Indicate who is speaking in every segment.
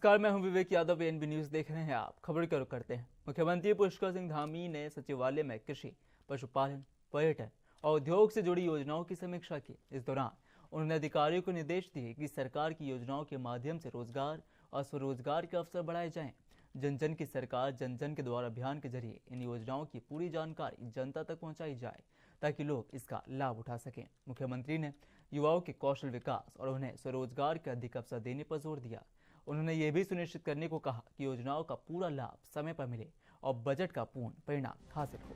Speaker 1: नमस्कार, मैं हूं विवेक यादव। एएनबी न्यूज देख रहे हैं आप। खबर की ओर करते हैं। मुख्यमंत्री पुष्कर सिंह धामी ने सचिवालय में कृषि, पशुपालन, पर्यटन और उद्योग से जुड़ी योजनाओं की समीक्षा की। इस दौरान उन्होंने अधिकारियों को निर्देश दिए कि सरकार की योजनाओं के माध्यम से रोजगार और स्वरोजगार के अवसर बढ़ाए जाएं। जन जन की सरकार जन जन के द्वार अभियान के जरिए इन योजनाओं की पूरी जानकारी जनता तक पहुंचाई जाए ताकि लोग इसका लाभ उठा सकें। मुख्यमंत्री ने युवाओं के कौशल विकास और उन्हें स्वरोजगार के अधिक अवसर देने पर जोर दिया। उन्होंने ये भी सुनिश्चित करने को कहा कि योजनाओं का पूरा लाभ समय पर मिले और बजट का पूर्ण परिणाम हासिल हो।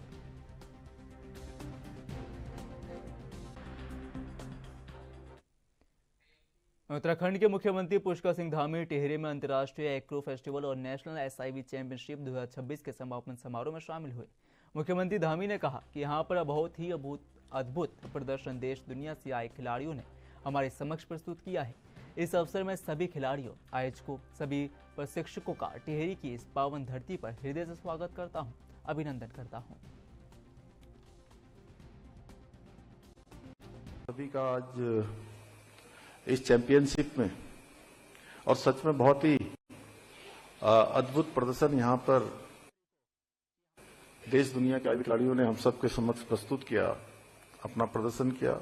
Speaker 1: उत्तराखंड के मुख्यमंत्री पुष्कर सिंह धामी टिहरी में अंतर्राष्ट्रीय एग्रो फेस्टिवल और नेशनल एसआईवी चैंपियनशिप 2026 के समापन समारोह में शामिल हुए। मुख्यमंत्री धामी ने कहा कि यहां पर बहुत ही अद्भुत प्रदर्शन देश दुनिया से आए खिलाड़ियों ने हमारे समक्ष प्रस्तुत किया है। इस अवसर में सभी खिलाड़ियों, आयोजकों, सभी प्रशिक्षकों का टिहरी की इस पावन धरती पर हृदय से स्वागत करता हूं, अभिनंदन करता हूं।
Speaker 2: सभी का आज इस चैंपियनशिप में और सच में बहुत ही अद्भुत प्रदर्शन यहाँ पर देश दुनिया के खिलाड़ियों ने हम सबके समक्ष प्रस्तुत किया, अपना प्रदर्शन किया।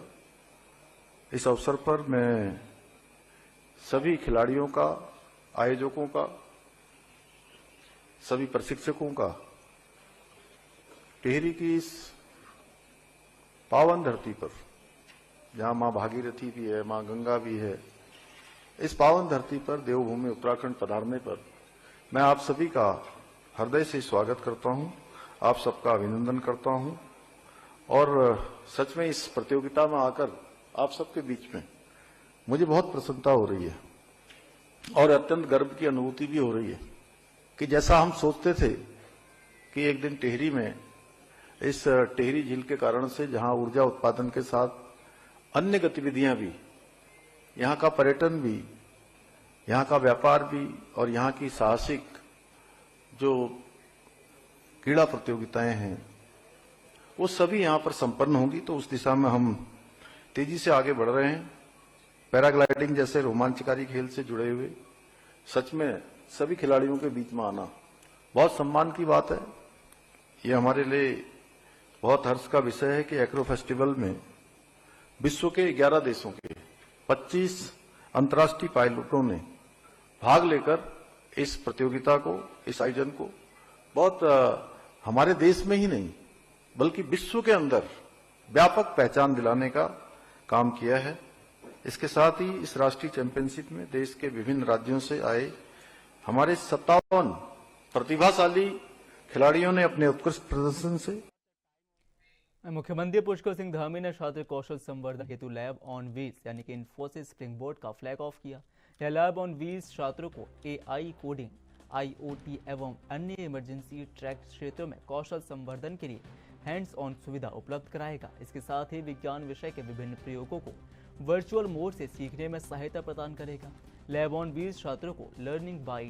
Speaker 2: इस अवसर पर मैं सभी खिलाड़ियों का, आयोजकों का, सभी प्रशिक्षकों का टिहरी की इस पावन धरती पर, जहां मां भागीरथी भी है, मां गंगा भी है, इस पावन धरती पर देवभूमि उत्तराखंड पधारने पर मैं आप सभी का हृदय से स्वागत करता हूं, आप सबका अभिनंदन करता हूं। और सच में इस प्रतियोगिता में आकर आप सबके बीच में मुझे बहुत प्रसन्नता हो रही है और अत्यंत गर्व की अनुभूति भी हो रही है कि जैसा हम सोचते थे कि एक दिन टिहरी में, इस टिहरी झील के कारण से जहां ऊर्जा उत्पादन के साथ अन्य गतिविधियां भी, यहां का पर्यटन भी, यहां का व्यापार भी और यहां की साहसिक जो क्रीड़ा प्रतियोगिताएं हैं वो सभी यहां पर संपन्न होंगी। तो उस दिशा में हम तेजी से आगे बढ़ रहे हैं। पैराग्लाइडिंग जैसे रोमांचकारी खेल से जुड़े हुए सच में सभी खिलाड़ियों के बीच में आना बहुत सम्मान की बात है। ये हमारे लिए बहुत हर्ष का विषय है कि एग्रो फेस्टिवल में विश्व के 11 देशों के 25 अंतर्राष्ट्रीय पायलटों ने भाग लेकर इस प्रतियोगिता को, इस आयोजन को बहुत हमारे देश में ही नहीं बल्कि विश्व के अंदर व्यापक पहचान दिलाने का काम किया है। इसके साथ ही इस राष्ट्रीय चैंपियनशिप में देश के विभिन्न राज्यों से आए हमारे 57 प्रतिभाशाली खिलाड़ियों ने अपने उत्कृष्ट प्रदर्शन से।
Speaker 1: मुख्यमंत्री पुष्कर सिंह धामी ने छात्र कौशल संवर्धन हेतु लैब ऑन व्हील्स यानी कि इन्फोसिस स्प्रिंग बोर्ड का फ्लैग ऑफ किया। यह लैब ऑन व्हील्स छात्रों को एआई कोडिंग, आईओटी एवं अन्य इमरजेंसी ट्रैक क्षेत्रों में कौशल संवर्धन के लिए हैंड्स ऑन सुविधा उपलब्ध कराएगा। इसके साथ ही विज्ञान विषय के विभिन्न प्रयोगों को वर्चुअल मोड से सीखने में सहायता प्रदान करेगा। लैब ऑन व्हील्स छात्रों को लर्निंग बाय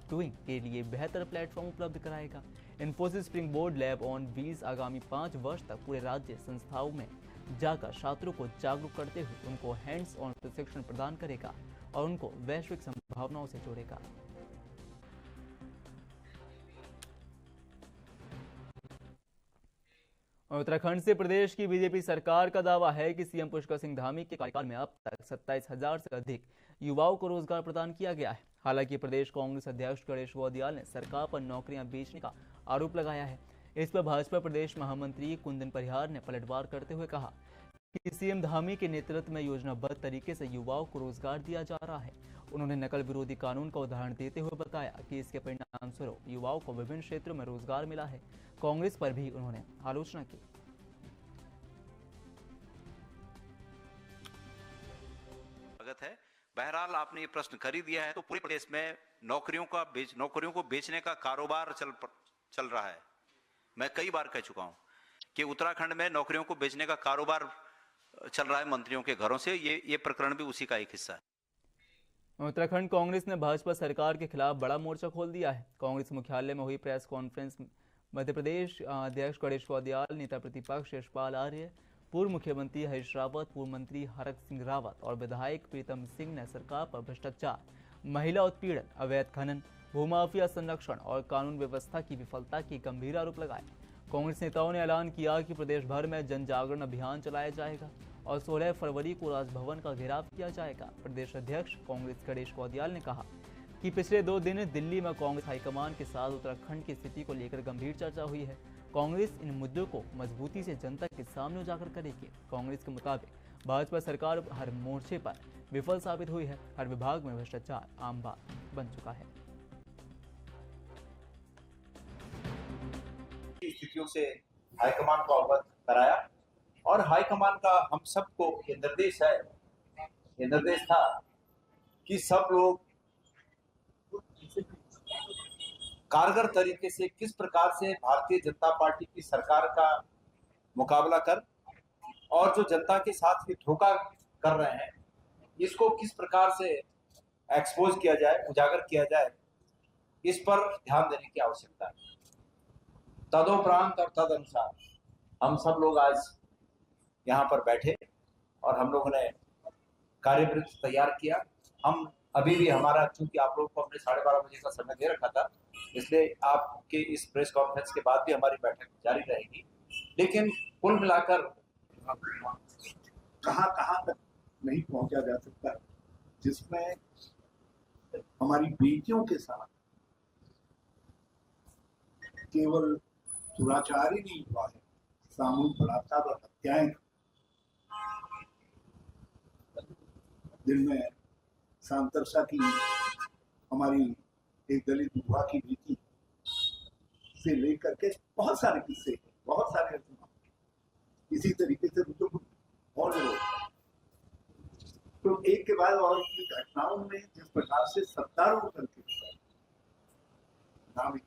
Speaker 1: डूइंग के लिए बेहतर प्लेटफॉर्म उपलब्ध कराएगा। Infosys spring board lab on wheels आगामी 5 वर्ष तक पूरे राज्य संस्थाओं में जाकर छात्रों को जागरूक करते हुए उनको हैंड्स ऑन प्रशिक्षण प्रदान करेगा और उनको वैश्विक संभावनाओं से जोड़ेगा। उत्तराखंड से प्रदेश की बीजेपी सरकार का दावा है कि सीएम पुष्कर सिंह धामी के कार्यकाल में अब तक 27,000 से अधिक युवाओं को रोजगार प्रदान किया गया है। हालांकि प्रदेश कांग्रेस अध्यक्ष गणेश गोदियाल ने सरकार पर नौकरियां बेचने का आरोप लगाया है। इस पर भाजपा प्रदेश महामंत्री कुंदन परिहार ने पलटवार करते हुए कहा कि सीएम धामी के नेतृत्व में योजनाबद्ध तरीके से युवाओं को रोजगार दिया जा रहा है। उन्होंने नकल विरोधी कानून का उदाहरण देते हुए बताया कि इसके परिणाम स्वरूप युवाओं को विभिन्न क्षेत्रों में रोजगार मिला है। कांग्रेस पर भी उन्होंने आलोचना की।
Speaker 3: स्वागत है। बहरहाल आपने ये प्रश्न कर ही दिया है तो पूरे प्रदेश में नौकरियों को बेचने का कारोबार चल रहा है। मैं कई बार कह चुका हूं कि उत्तराखंड में नौकरियों को बेचने का कारोबार चल रहा है मंत्रियों के घरों से। ये प्रकरण भी उसी का एक हिस्सा है।
Speaker 1: उत्तराखंड कांग्रेस ने भाजपा सरकार के खिलाफ बड़ा मोर्चा खोल दिया है। कांग्रेस मुख्यालय में हुई प्रेस कॉन्फ्रेंस मध्य प्रदेश अध्यक्ष गणेश गोदियाल, नेता प्रतिपक्ष यशपाल आर्य, पूर्व मुख्यमंत्री हरीश रावत, पूर्व मंत्री हरक सिंह रावत और विधायक प्रीतम सिंह ने सरकार पर भ्रष्टाचार, महिला उत्पीड़न, अवैध खनन, भूमाफिया संरक्षण और कानून व्यवस्था की विफलता की गंभीर आरोप लगाए। कांग्रेस नेताओं ने ऐलान किया कि प्रदेश भर में जन जागरण अभियान चलाया जाएगा और 16 फरवरी को राजभवन का घेराव किया जाएगा। प्रदेश अध्यक्ष कांग्रेस गणेश कौदियाल ने कहा कि पिछले 2 दिन दिल्ली में कांग्रेस हाईकमान के साथ उत्तराखंड की स्थिति को लेकर गंभीर चर्चा हुई है। कांग्रेस इन मुद्दों को मजबूती से जनता के सामने उजागर करेगी। कांग्रेस के मुताबिक भाजपा सरकार हर मोर्चे पर विफल साबित हुई है। हर विभाग में भ्रष्टाचार आम बात बन चुका है।
Speaker 4: स्थितियों से हाईकमान को अवगत कराया और हाईकमान का हम सबको ये निर्देश था कि सब लोग कारगर तरीके से किस प्रकार से भारतीय जनता पार्टी की सरकार का मुकाबला कर और जो जनता के साथ ये धोखा कर रहे हैं इसको किस प्रकार से एक्सपोज किया जाए, उजागर किया जाए, इस पर ध्यान देने की आवश्यकता है। तदोपरांत और तद अनुसार हम सब लोग आज यहाँ पर बैठे और हम लोगों ने कार्यवृत्त तैयार किया। हम अभी भी हमारा, चूंकि आप लोगों को हमने 12:30 बजे का समय दे रखा था, इसलिए आपके इस प्रेस कॉन्फ्रेंस के बाद भी हमारी बैठक जारी रहेगी। लेकिन कुल मिलाकर
Speaker 5: कहां तक नहीं पहुंचा जा सकता, जिसमें हमारी बेटियों के साथ केवल दुराचार ही नहीं हुआ है, सामूहिक बलात्कार और हत्याएं। जिनमें सांतरसा की हमारी एक दलित युवा की बेटी से लेकर के बहुत सारे किस्से, बहुत सारे इसी तरीके से और तो एक के बाद और की घटनाओं में जिस प्रकार से सत्तारूढ़ करके नाम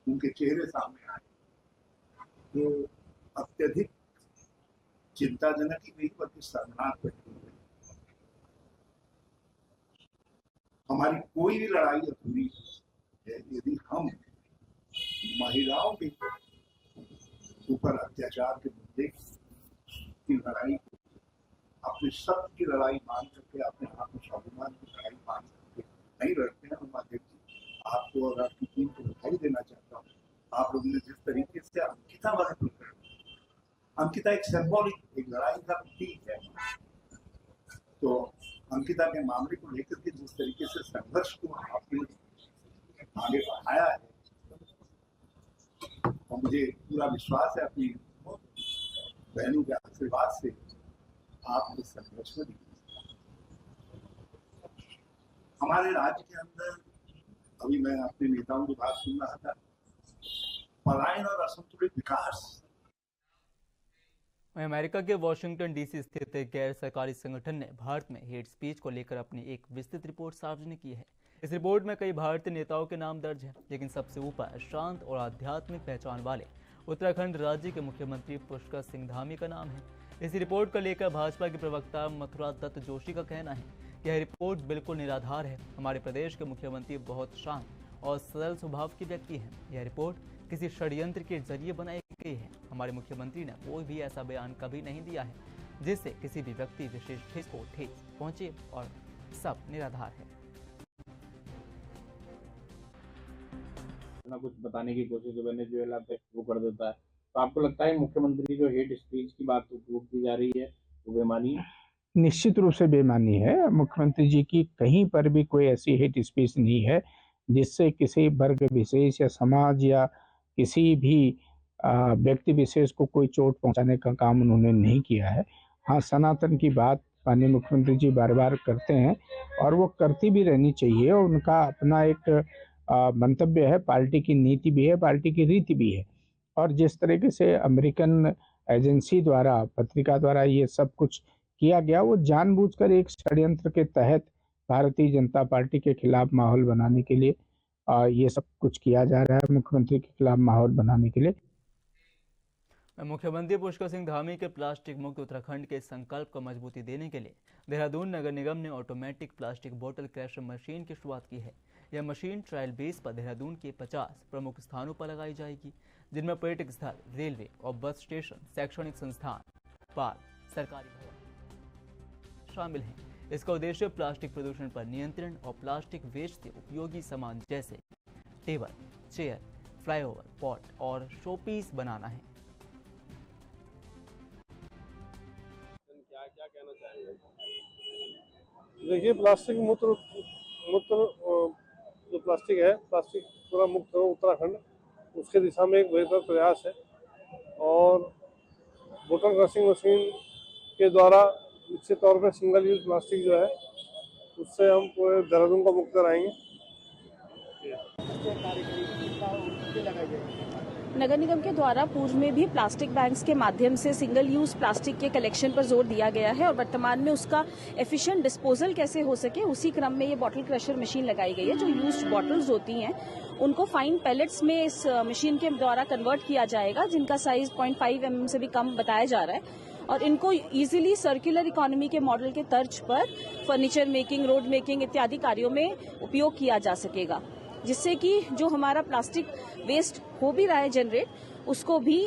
Speaker 5: उनके चेहरे सामने आए, तो अत्यधिक चिंताजनक ही नहीं बल्कि शर्मनाक बनी। हमारी कोई भी लड़ाई अधूरी है यदि हम महिलाओं के ऊपर अत्याचार के मुद्दे की लड़ाई, अपने सत्य की लड़ाई मान करके, अपने आत्मस्वाभिमान की लड़ाई मान करके नहीं लड़ते हैं। माध्यम जी आपको और आपकी टीम को बधाई देना चाहता हूँ। आप लोगों ने जिस तरीके से अंकिता वाले प्रकरण, अंकिता एक सिंबॉलिक, एक लड़ाई का प्रतीक है, तो अंकिता के मामले को लेकर के जिस तरीके से संघर्ष को आपने आगे बढ़ाया है, और मुझे पूरा विश्वास है अपनी बहनों के आशीर्वाद से आप इस संघर्ष में हमारे राज्य के अंदर, अभी मैं अपने नेताओं की बात सुन रहा था, पलायन और असंतुलित विकास।
Speaker 1: अमेरिका के वॉशिंगटन डीसी स्थित एक गैर सरकारी संगठन ने भारत में हेट स्पीच को लेकर अपनी एक विस्तृत रिपोर्ट सार्वजनिक की है। इस रिपोर्ट में कई भारतीय नेताओं के नाम दर्ज हैं, लेकिन सबसे ऊपर शांत और आध्यात्मिक पहचान वाले उत्तराखंड राज्य के मुख्यमंत्री पुष्कर सिंह धामी का नाम है। इस रिपोर्ट को लेकर भाजपा के प्रवक्ता मथुरा दत्त जोशी का कहना है कि यह रिपोर्ट बिल्कुल निराधार है। हमारे प्रदेश के मुख्यमंत्री बहुत शांत और सरल स्वभाव के व्यक्ति हैं। यह रिपोर्ट किसी षड्यंत्र के जरिए बनाई गई है। हमारे मुख्यमंत्री ने कोई भी ऐसा बयान कभी नहीं दिया है जिससे किसी भी व्यक्ति विशेष को ठेस पहुंचे, और सब निराधार है।
Speaker 6: ना कुछ बताने की कोशिश वेनेजुएला पे वो कर देता है, तो आपको लगता है मुख्यमंत्री जो हेट स्पीच की बात की जा रही है वो बेमानी है?
Speaker 7: निश्चित रूप से बेमानी है। मुख्यमंत्री जी की कहीं पर भी कोई ऐसी हेट स्पीच नहीं है जिससे किसी वर्ग विशेष या समाज या किसी भी व्यक्ति विशेष को कोई चोट पहुंचाने का काम उन्होंने नहीं किया है। हाँ, सनातन की बात माननीय मुख्यमंत्री जी बार बार करते हैं और वो करती भी रहनी चाहिए, और उनका अपना एक मंतव्य है, पार्टी की नीति भी है, पार्टी की रीति भी है। और जिस तरीके से अमेरिकन एजेंसी द्वारा, पत्रिका द्वारा ये सब कुछ किया गया, वो जानबूझकर एक षड्यंत्र के तहत भारतीय जनता पार्टी के खिलाफ माहौल बनाने के लिए ये सब कुछ किया जा रहा है, मुख्यमंत्री के खिलाफ माहौल बनाने के लिए।
Speaker 1: मुख्यमंत्री पुष्कर सिंह धामी के प्लास्टिक मुक्त उत्तराखंड के संकल्प को मजबूती देने के लिए देहरादून नगर निगम ने ऑटोमेटिक प्लास्टिक बोतल क्रशर मशीन की शुरुआत की है। यह मशीन ट्रायल बेस पर देहरादून के 50 प्रमुख स्थानों पर लगाई जाएगी, जिनमें पर्यटक स्थल, रेलवे और बस स्टेशन, शैक्षणिक संस्थान, पार्क, सरकारी भवन शामिल हैं। इसका उद्देश्य प्लास्टिक प्रदूषण पर नियंत्रण और प्लास्टिक वेस्ट से उपयोगी सामान जैसे टेबल, चेयर, फ्लाईओवर, पॉट और शोपीस बनाना है।
Speaker 8: क्या कहना चाहेंगे? देखिए, प्लास्टिक मूत्र मूत्र जो प्लास्टिक है, प्लास्टिक पूरा मुक्त हो उत्तराखंड, उसके दिशा में एक बेहतर प्रयास है। और बोतल क्रशिंग मशीन के द्वारा निश्चित तौर पर सिंगल यूज प्लास्टिक जो है उससे हम पूरे देहरादून को मुक्त कराएंगे।
Speaker 9: नगर निगम के द्वारा पूर्व में भी प्लास्टिक बैंक्स के माध्यम से सिंगल यूज प्लास्टिक के कलेक्शन पर जोर दिया गया है और वर्तमान में उसका एफिशिएंट डिस्पोजल कैसे हो सके उसी क्रम में ये बॉटल क्रशर मशीन लगाई गई है। जो यूज्ड बॉटल्स होती हैं उनको फाइन पैलेट्स में इस मशीन के द्वारा कन्वर्ट किया जाएगा, जिनका साइज 0.5 mm से भी कम बताया जा रहा है और इनको इजीली सर्कुलर इकोनॉमी के मॉडल के तर्ज पर फर्नीचर मेकिंग, रोड मेकिंग इत्यादि कार्यों में उपयोग किया जा सकेगा, जिससे कि जो हमारा प्लास्टिक वेस्ट हो भी रहा है जनरेट, उसको भी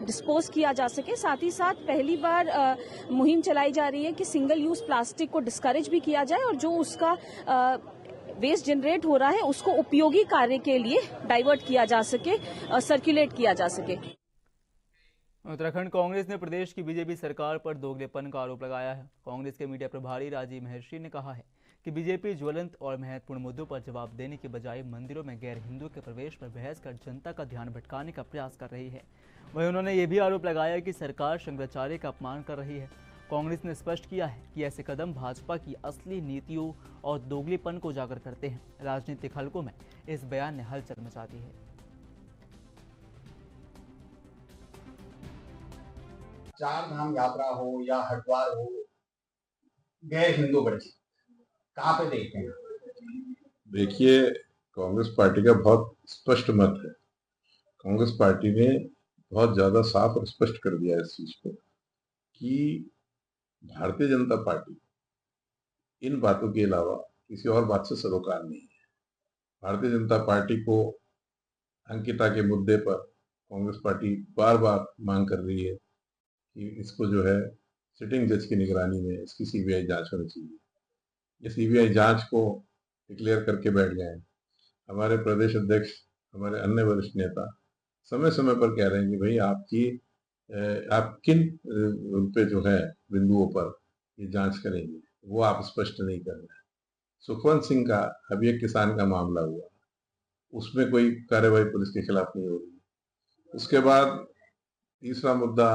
Speaker 9: डिस्पोज किया जा सके। साथ ही साथ पहली बार मुहिम चलाई जा रही है कि सिंगल यूज प्लास्टिक को डिस्करेज भी किया जाए और जो उसका वेस्ट जनरेट हो रहा है उसको उपयोगी कार्य के लिए डाइवर्ट किया जा सके, सर्कुलेट किया जा सके।
Speaker 1: उत्तराखंड कांग्रेस ने प्रदेश की बीजेपी सरकार पर दोगलेपन का आरोप लगाया है। कांग्रेस के मीडिया प्रभारी राजीव महर्षि ने कहा है कि बीजेपी ज्वलंत और महत्वपूर्ण मुद्दों पर जवाब देने के बजाय मंदिरों में गैर हिंदुओं के प्रवेश पर बहस कर जनता का ध्यान भटकाने का प्रयास कर रही है। वहीं उन्होंने ये भी आरोप लगाया कि सरकार शंकराचार्य का अपमान कर रही है। कांग्रेस ने स्पष्ट किया है कि ऐसे कदम भाजपा की असली नीतियों और दोगलेपन को उजागर करते हैं। राजनीतिक हलकों में इस बयान ने हलचल मचा दी है।
Speaker 10: चार धाम यात्रा हो या हरिद्वार हो, गैर हिंदू बच्चे कहाँ पे देखते हैं?
Speaker 11: देखिए, कांग्रेस पार्टी का बहुत स्पष्ट मत है। कांग्रेस पार्टी ने बहुत ज्यादा साफ और स्पष्ट कर दिया इस चीज को कि भारतीय जनता पार्टी इन बातों के अलावा किसी और बात से सरोकार नहीं है। भारतीय जनता पार्टी को अंकिता के मुद्दे पर कांग्रेस पार्टी बार बार मांग कर रही है कि इसको जो है सिटिंग जज की निगरानी में इसकी सीबीआई जांच होनी चाहिए। ये सीबीआई जांच को डिक्लेयर करके बैठ गए। हमारे प्रदेश अध्यक्ष, हमारे अन्य वरिष्ठ नेता समय समय पर कह रहे हैं कि भाई आप किन पे जो है बिंदुओं पर ये जांच करेंगे, वो आप स्पष्ट नहीं कर रहे हैं। सुखवंत सिंह का अभी एक किसान का मामला हुआ, उसमें कोई कार्रवाई पुलिस के खिलाफ नहीं हो रही। उसके बाद तीसरा मुद्दा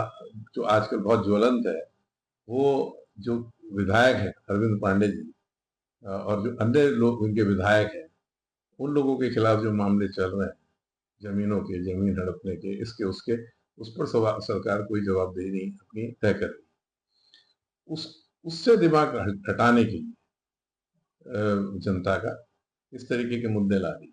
Speaker 11: जो आजकल बहुत ज्वलंत है, वो जो विधायक है अरविंद पांडे जी और जो अन्य लोग उनके विधायक हैं, उन लोगों के खिलाफ जो मामले चल रहे हैं, जमीनों के, जमीन हड़पने के, इसके उसके, उस पर सरकार कोई जवाबदेही नहीं अपनी तय कर रही। उससे दिमाग हटाने के लिए जनता का इस तरीके के मुद्दे ला रही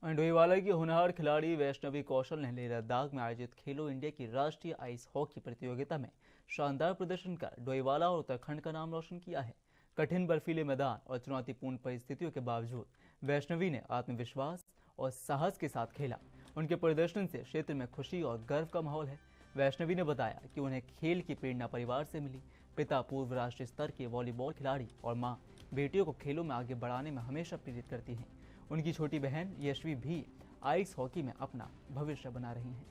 Speaker 11: है।
Speaker 1: डोईवाला की होनहार खिलाड़ी वैष्णवी कौशल ने लेह लद्दाख में आयोजित खेलो इंडिया की राष्ट्रीय आइस हॉकी प्रतियोगिता में शानदार प्रदर्शन कर डोईवाला और उत्तराखंड का नाम रोशन किया है। कठिन बर्फीले मैदान और चुनौतीपूर्ण परिस्थितियों के बावजूद वैष्णवी ने आत्मविश्वास और साहस के साथ खेला। उनके प्रदर्शन से क्षेत्र में खुशी और गर्व का माहौल है। वैष्णवी ने बताया कि उन्हें खेल की प्रेरणा परिवार से मिली। पिता पूर्व राष्ट्रीय स्तर के वॉलीबॉल खिलाड़ी और मां बेटियों को खेलों में आगे बढ़ाने में हमेशा प्रेरित करती हैं। उनकी छोटी बहन यशवी भी आइस हॉकी में अपना भविष्य बना रही हैं।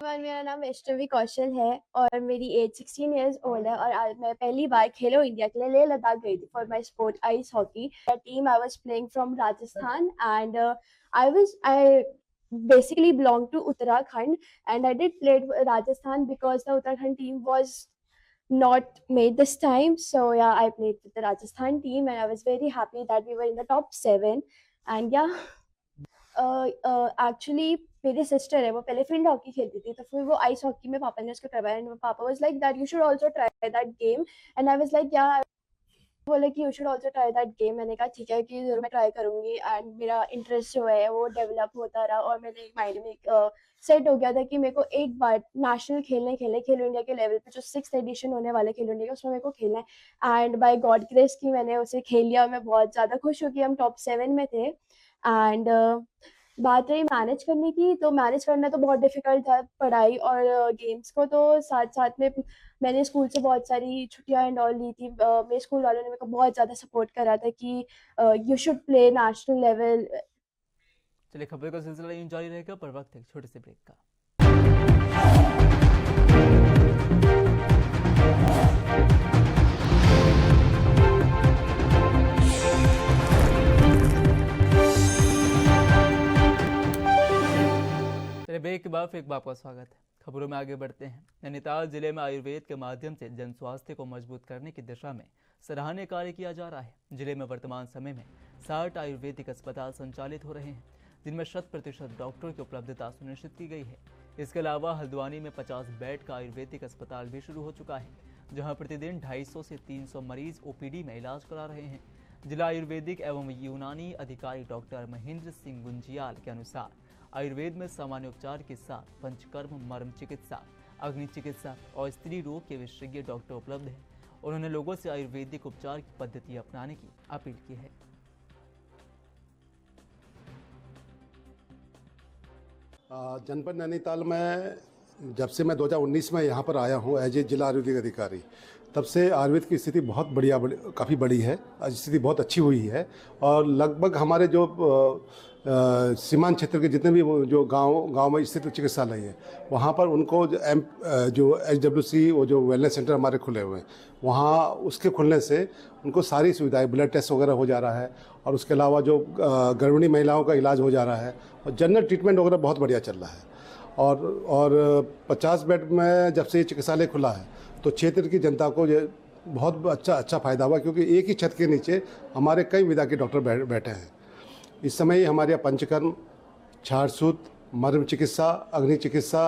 Speaker 12: मेरा नाम वैष्णवी कौशल है और मेरी एज 16 इयर्स ओल्ड है और आज मैं पहली बार खेलो इंडिया के लिए लेह लद्दाख गई थी for my sport ice hockey. Team I was playing from Rajasthan and I basically belong to Uttarakhand and I did play Rajasthan because the Uttarakhand team was not made this time. So yeah, I played with the Rajasthan team and I was very happy that we were in the top 7. And yeah, actually मेरी sister है, वो पहले field hockey खेलती थी, तो फिर वो ice hockey में पापा ने उसको करवाया एंड पापा was like that you should also try that game and I was like या, बोले कि you should also try that game. मैंने कहा ठीक है कि जरूर मैं ट्राई करूंगी एंड मेरा इंटरेस्ट जो है वो डेवलप होता रहा और मेरे माइंड में एक सेट हो गया था कि मेरे को एक बार नेशनल खेलो इंडिया के लेवल पे जो 6th एडिशन होने वाले खेलो इंडिया का, उसमें मेरे को खेलना है एंड बाय गॉड ग्रेस की मैंने उसे खेल लिया। मैं बहुत ज़्यादा खुश हूँ कि हम टॉप 7 में थे एंड बात रही मैनेज करने की, तो मैनेज करना तो बहुत डिफिकल्ट था, पढ़ाई और गेम्स को। तो साथ साथ में मैंने स्कूल से बहुत सारी छुट्टियां एंड ऑल ली थी। मेरे स्कूल वालों ने मेरे को बहुत ज़्यादा सपोर्ट करा था कि you should play national level.
Speaker 1: चलिए, खबर का सिलसिला यूं जारी रहेगा, पर वक्त है एक छोटे से ब्रेक का। चलिए, ब्रेक के बाद फिर एक बार आपका स्वागत है। खबरों में आगे बढ़ते हैं। नैनीताल जिले में आयुर्वेद के माध्यम से जन स्वास्थ्य को मजबूत करने की दिशा में सराहनीय कार्य किया जा रहा है। जिले में वर्तमान समय में 60 आयुर्वेदिक अस्पताल संचालित हो रहे हैं, जिनमें 100% डॉक्टरों की उपलब्धता सुनिश्चित की गई है। इसके अलावा हल्द्वानी में 50 बेड का आयुर्वेदिक अस्पताल भी शुरू हो चुका है, जहां प्रतिदिन 250 से 300 मरीज ओपीडी में इलाज करा रहे हैं। जिला आयुर्वेदिक एवं यूनानी अधिकारी डॉक्टर महेंद्र सिंह गुंजियाल के अनुसार आयुर्वेद में सामान्य उपचार के साथ पंचकर्म, मर्म चिकित्सा, अग्नि चिकित्सा और स्त्री रोग के विशेषज्ञ डॉक्टर उपलब्ध हैं। उन्होंने लोगों से आयुर्वेदिक उपचार की पद्धति अपनाने की अपील की है।
Speaker 13: जनपद नैनीताल में जब से मैं 2019 में यहाँ पर आया हूँ एज ए जिला आयुर्वेदिक अधिकारी, तब से आयुर्वेद की स्थिति बहुत काफ़ी बड़ी है, स्थिति बहुत अच्छी हुई है। और लगभग हमारे जो सीमांत क्षेत्र के जितने भी जो गांव में स्थित चिकित्सालय है, वहाँ पर उनको जो HWC वो जो वेलनेस सेंटर हमारे खुले हुए हैं, वहाँ उसके खुलने से उनको सारी सुविधाएं, ब्लड टेस्ट वगैरह हो जा रहा है, और उसके अलावा जो गर्भिणी महिलाओं का इलाज हो जा रहा है, और जनरल ट्रीटमेंट वगैरह बहुत बढ़िया चल रहा है। और 50 बेड में जब से ये चिकित्सालय खुला है, तो क्षेत्र की जनता को ये बहुत अच्छा फ़ायदा हुआ, क्योंकि एक ही छत के नीचे हमारे कई विधा के डॉक्टर बैठे हैं। इस समय ही हमारे यहाँ पंचकर्म, छाड़सूत, मर्म चिकित्सा, अग्नि चिकित्सा,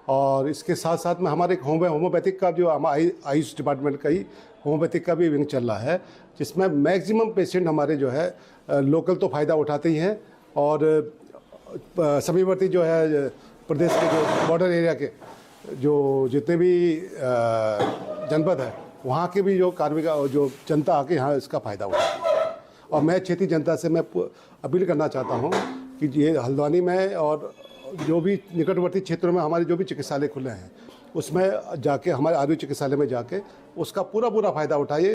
Speaker 13: और इसके साथ साथ में हमारे एक होम्योपैथिक का जो आयुष डिपार्टमेंट का ही होम्योपैथिक का भी विंग चल रहा है, जिसमें मैक्सिमम पेशेंट हमारे जो है लोकल तो फ़ायदा उठाते ही हैं, और समीपवर्ती जो है प्रदेश के जो बॉर्डर एरिया के जो जितने भी जनपद है, वहाँ के भी जो कार्मिक जो जनता आके यहाँ इसका फ़ायदा उठाती है। और मैं क्षेत्रीय जनता से मैं अपील करना चाहता हूँ कि ये हल्द्वानी में और जो भी निकटवर्ती क्षेत्रों में हमारे जो भी चिकित्सालय खुले हैं, उसमें जाके हमारे आयुर्वेद चिकित्सालय में जाके उसका पूरा फ़ायदा उठाइए।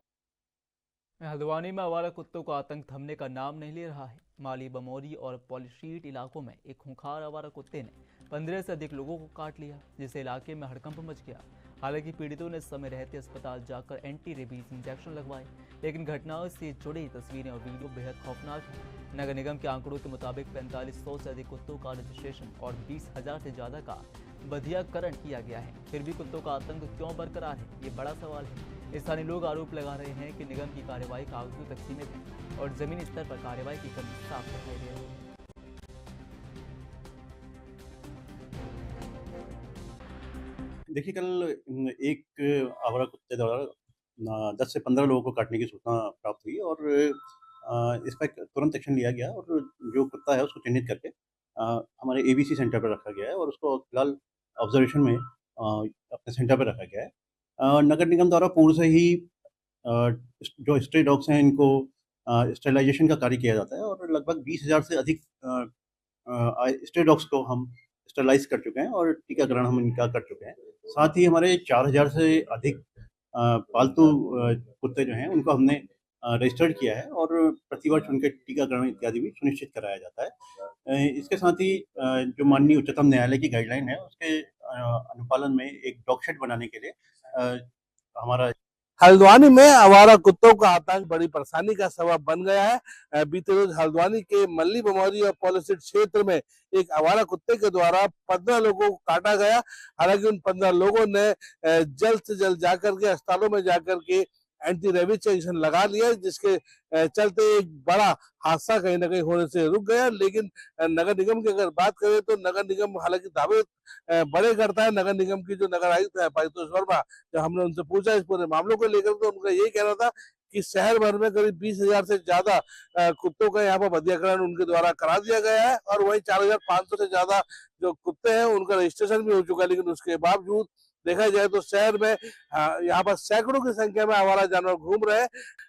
Speaker 1: हल्द्वानी में आवारा कुत्तों का आतंक थमने का नाम नहीं ले रहा है। माली, बमोरी और पॉलिशीट इलाकों में एक खूंखार आवारा कुत्ते ने 15 से अधिक लोगों को काट लिया, जिससे इलाके में हड़कंप मच गया। हालांकि पीड़ितों ने समय रहते अस्पताल जाकर एंटी रेबीज इंजेक्शन लगवाए, लेकिन घटनाओं से जुड़ी तस्वीरें और वीडियो बेहद खौफनाक हैं। नगर निगम के आंकड़ों के मुताबिक 4500 से अधिक कुत्तों का रजिस्ट्रेशन और 20,000 से ज़्यादा का बधियाकरण किया गया है। फिर भी कुत्तों का आतंक क्यों बरकरार है, ये बड़ा सवाल है। स्थानीय लोग आरोप लगा रहे हैं कि निगम की कार्यवाही कागजों तक सीमित है और जमीनी स्तर पर कार्यवाही की कमी साफ दिखाई दे रही है।
Speaker 14: देखिए, कल एक आवारा कुत्ते द्वारा 10 से 15 लोगों को काटने की सूचना प्राप्त हुई, और इस पर तुरंत एक्शन लिया गया, और जो कुत्ता है उसको चिन्हित करके हमारे ABC सेंटर पर रखा गया है, और उसको फिलहाल ऑब्जर्वेशन में अपने सेंटर पर रखा गया है। नगर निगम द्वारा पूर्व से ही जो स्ट्रे डॉग्स हैं, इनको स्टेरिलाइजेशन का कार्य किया जाता है, और लगभग 20,000 से अधिक स्ट्रे डॉग्स को हम स्टेरिलाइज कर चुके हैं, और टीकाकरण हम इनका कर चुके हैं। साथ ही हमारे 4000 से अधिक पालतू कुत्ते जो हैं, उनको हमने रजिस्टर्ड किया है, और प्रतिवर्ष उनके टीकाकरण इत्यादि भी सुनिश्चित कराया जाता है। इसके साथ ही जो माननीय उच्चतम न्यायालय की गाइडलाइन है, उसके अनुपालन में एक डॉग शेड बनाने के लिए हमारा
Speaker 15: हल्द्वानी में आवारा कुत्तों का आतंक बड़ी परेशानी का सबब बन गया है। बीते रोज हल्द्वानी के मल्ली, बमोरी और पॉलिसीट क्षेत्र में एक आवारा कुत्ते के द्वारा 15 लोगों को काटा गया। हालांकि उन 15 लोगों ने जल्द से जल्द जाकर के अस्पतालों में जाकर के एंटी रेबीज इंजेक्शन लगा लिया, जिसके चलते एक बड़ा हादसा कहीं ना कहीं होने से रुक गया। लेकिन नगर निगम की अगर बात करें तो नगर निगम हालांकि दावे बड़े करता है। नगर निगम की जो नगर आयुक्त है पारितोष वर्मा, जब हमने उनसे पूछा इस पूरे मामलों को लेकर, तो उनका यही कहना था कि शहर भर में करीब 20,000 से ज्यादा कुत्तों का यहाँ पर बधियाकरण उनके द्वारा करा दिया गया है, और वही 4,500 से ज्यादा जो कुत्ते हैं उनका रजिस्ट्रेशन भी हो चुका है। लेकिन उसके बावजूद देखा जाए तो शहर में यहाँ पर सैकड़ों की संख्या में आवारा जानवर घूम रहे हैं।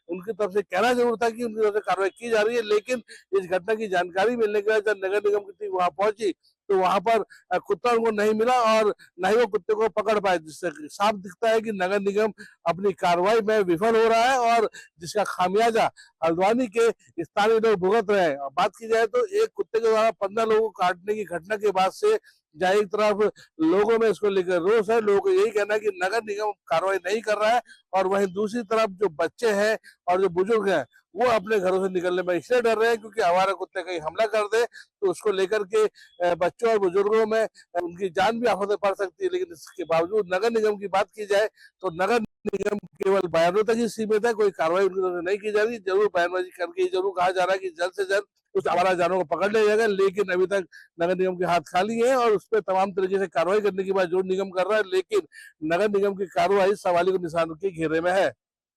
Speaker 15: उनकी तरफ से कहना जरूर था कि उनकी तरफ से कार्रवाई की जा रही है, लेकिन इस घटना की जानकारी मिलने के बाद जब नगर निगम की टीम वहां पहुंची तो वहां पर कुत्ता उनको नहीं मिला और न ही वो कुत्ते को पकड़ पाए, जिससे साफ दिखता है कि नगर निगम अपनी कार्रवाई में विफल हो रहा है और जिसका खामियाजा हल्द्वानी के स्थानीय लोग भुगत रहे हैं। और बात की जाए तो एक कुत्ते के द्वारा 15 लोगों को काटने की घटना के बाद से जहाँ एक तरफ लोगों में इसको लेकर रोष है, लोगों को यही कहना है कि नगर निगम कार्रवाई नहीं कर रहा है, और वहीं दूसरी तरफ जो बच्चे हैं और जो बुजुर्ग हैं वो अपने घरों से निकलने में इसलिए डर रहे हैं क्योंकि आवारा कुत्ते कहीं हमला कर दे तो उसको लेकर के बच्चों और बुजुर्गों में उनकी जान भी आफत में पड़ सकती है। लेकिन इसके बावजूद नगर निगम की बात की जाए तो नगर निगम केवल बयानों तक ही सीमित है, कोई कार्रवाई उनकी तरफ से नहीं की जा रही। जरूर बयानबाजी करके जरूर कहा जा रहा है कि जल्द से जल्द उस आवारा जानवरों को पकड़ लिया जाएगा, लेकिन अभी तक नगर निगम के हाथ खाली है और उस पर तमाम तरीके से कार्रवाई करने की बात जो निगम कर रहा है, लेकिन नगर निगम की कार्रवाई सवाली को निशान के घेरे में है।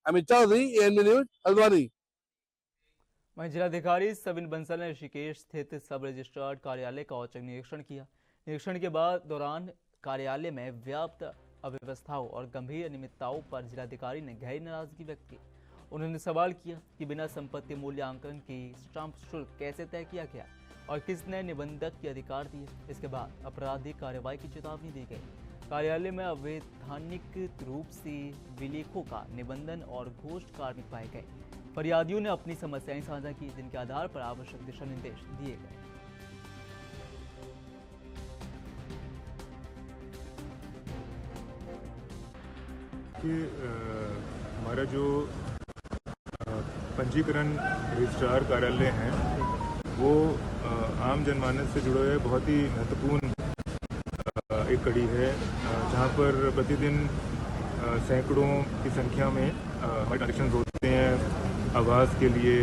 Speaker 15: Amit Chaudhary, ANB news, Haldwani.
Speaker 1: वहीं जिलाधिकारी सविन बंसल ने ऋषिकेश स्थित सब रजिस्ट्रार कार्यालय का औचक निरीक्षण किया। निरीक्षण के दौरान कार्यालय में व्याप्त अव्यवस्थाओं और गंभीर अनियमितताओं पर जिलाधिकारी ने गहरी नाराजगी व्यक्त की। उन्होंने सवाल किया कि बिना संपत्ति मूल्यांकन की स्टाम्प शुल्क कैसे तय किया गया और किसने निबंधक के अधिकार दिए। इसके बाद आपराधिक कार्रवाई की चेतावनी दी गई। कार्यालय में अवैधानिक रूप से विलेखों का निबंधन और घोस्ट कार्मिक पाए गए। फरियादियों ने अपनी समस्याएं साझा की, जिनके आधार पर आवश्यक दिशा निर्देश दिए गए।
Speaker 16: हमारा जो पंजीकरण रजिस्ट्रार कार्यालय है वो आम जनमानस से जुड़े हुए बहुत ही महत्वपूर्ण एक कड़ी है, जहाँ पर प्रतिदिन सैकड़ों की संख्या में हमारे ट्रांजेक्शन होते हैं आवास के लिए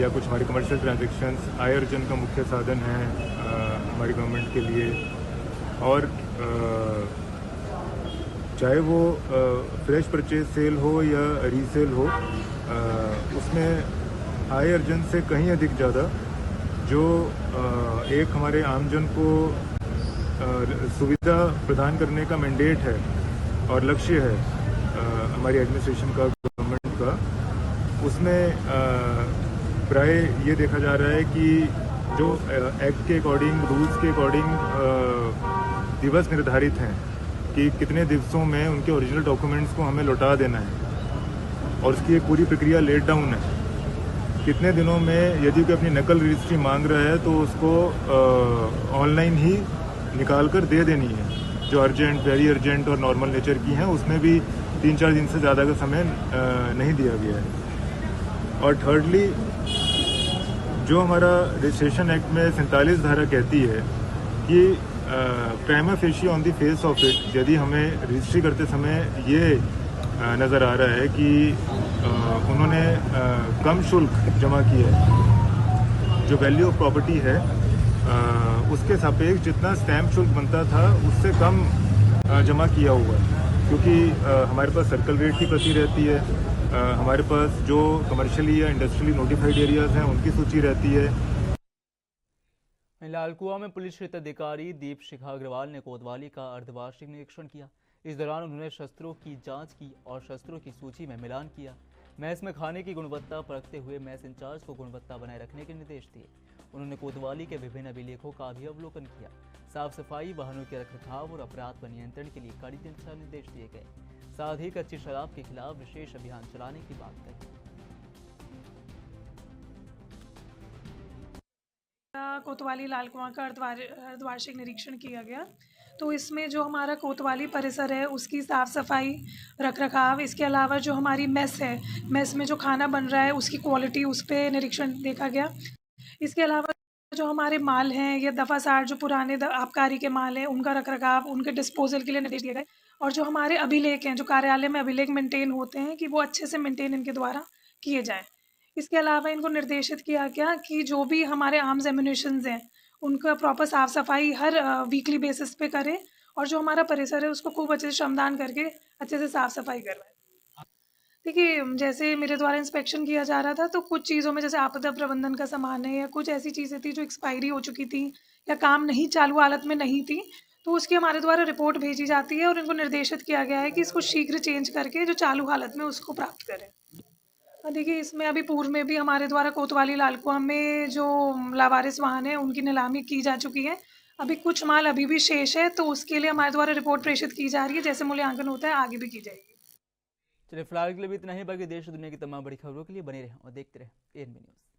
Speaker 16: या कुछ हमारे कमर्शियल ट्रांजेक्शन्स आय अर्जन का मुख्य साधन है हमारी गवर्नमेंट के लिए। और चाहे वो फ्रेश परचेज सेल हो या रीसेल हो, उसमें आय अर्जन से कहीं अधिक ज़्यादा जो एक हमारे आमजन को सुविधा प्रदान करने का मैंडेट है और लक्ष्य है हमारी एडमिनिस्ट्रेशन का, गवर्नमेंट का, उसमें प्राय ये देखा जा रहा है कि जो एक्ट के अकॉर्डिंग, रूल्स के अकॉर्डिंग दिवस निर्धारित हैं कि कितने दिवसों में उनके ओरिजिनल डॉक्यूमेंट्स को हमें लौटा देना है और उसकी एक पूरी प्रक्रिया लेट डाउन है। कितने दिनों में यदि कोई अपनी नकल रजिस्ट्री मांग रहा है तो उसको ऑनलाइन ही निकाल कर दे देनी है, जो अर्जेंट, वेरी अर्जेंट और नॉर्मल नेचर की हैं उसमें भी 3-4 दिन से ज़्यादा का समय नहीं दिया गया है। और थर्डली, जो हमारा रजिस्ट्रेशन एक्ट में 47 धारा कहती है कि prima facie on the face of it, यदि हमें रजिस्ट्री करते समय ये नज़र आ रहा है कि उन्होंने कम शुल्क जमा किया है, जो वैल्यू ऑफ प्रॉपर्टी है उसके सापेक्ष जितना स्टैम्प शुल्क बनता था उससे कम जमा किया हुआ है, क्योंकि हमारे पास सर्कल रेट की प्रति रहती है, हमारे पास जो कमर्शियली या इंडस्ट्रियली नोटिफाइड एरियाज़ हैं उनकी सूची रहती है।
Speaker 1: लालकुआ में पुलिस क्षेत्र अधिकारी दीप शिखा अग्रवाल ने कोतवाली का अर्धवार्षिक निरीक्षण किया। इस दौरान उन्होंने शस्त्रों की जांच की और शस्त्रों की सूची में मिलान किया। मैस में खाने की गुणवत्ता परखते हुए मैस इंचार्ज को गुणवत्ता बनाए रखने के निर्देश दिए। उन्होंने कोतवाली के विभिन्न अभिलेखों का भी अवलोकन किया। साफ सफाई, वाहनों के रखरखाव और अपराध पर नियंत्रण के लिए कड़ी दिशा निर्देश दिए गए। साथ ही कच्ची शराब के खिलाफ विशेष अभियान चलाने की बात कही।
Speaker 17: कोतवाली लालकुआं का अर्धवार्षिक निरीक्षण किया गया। तो इसमें जो हमारा कोतवाली परिसर है उसकी साफ़ सफाई, रखरखाव, इसके अलावा जो हमारी मेस है, मेस में जो खाना बन रहा है उसकी क्वालिटी, उस पर निरीक्षण देखा गया। इसके अलावा जो हमारे माल हैं या दफ़ा 60 जो पुराने आबकारी के माल हैं उनका रखरखाव, उनके डिस्पोजल के लिए निर्देश दिए गए। और जो हमारे अभिलेख हैं, जो कार्यालय में अभिलेख मेंटेन होते हैं, कि वो अच्छे से मेंटेन इनके द्वारा किए जाएँ। इसके अलावा इनको निर्देशित किया गया कि जो भी हमारे आर्म्स एम्युनिशंस हैं उनका प्रॉपर साफ़ सफाई हर वीकली बेसिस पे करें और जो हमारा परिसर है उसको खूब अच्छे से श्रमदान करके अच्छे से साफ़ सफाई करवाएं। देखिए, जैसे मेरे द्वारा इंस्पेक्शन किया जा रहा था तो कुछ चीज़ों में जैसे आपदा प्रबंधन का सामान है या कुछ ऐसी चीज़ें थी जो एक्सपायरी हो चुकी थी या काम नहीं चालू हालत में नहीं थी, तो उसकी हमारे द्वारा रिपोर्ट भेजी जाती है और इनको निर्देशित किया गया है कि इसको शीघ्र चेंज करके जो चालू हालत में उसको प्राप्त करें। देखिए, इसमें अभी पूर्व में भी हमारे द्वारा कोतवाली लाल कुआं में जो लावारिस वाहन है उनकी नीलामी की जा चुकी है। अभी कुछ माल अभी भी शेष है, तो उसके लिए हमारे द्वारा रिपोर्ट प्रेषित की जा रही है। जैसे मूल्यांकन होता है आगे भी की जाएगी।
Speaker 1: चलिए फिलहाल के लिए भी इतना ही, बाकी देश और दुनिया की तमाम बड़ी खबरों के लिए बने रहें और देखते रहें एएनबी न्यूज़।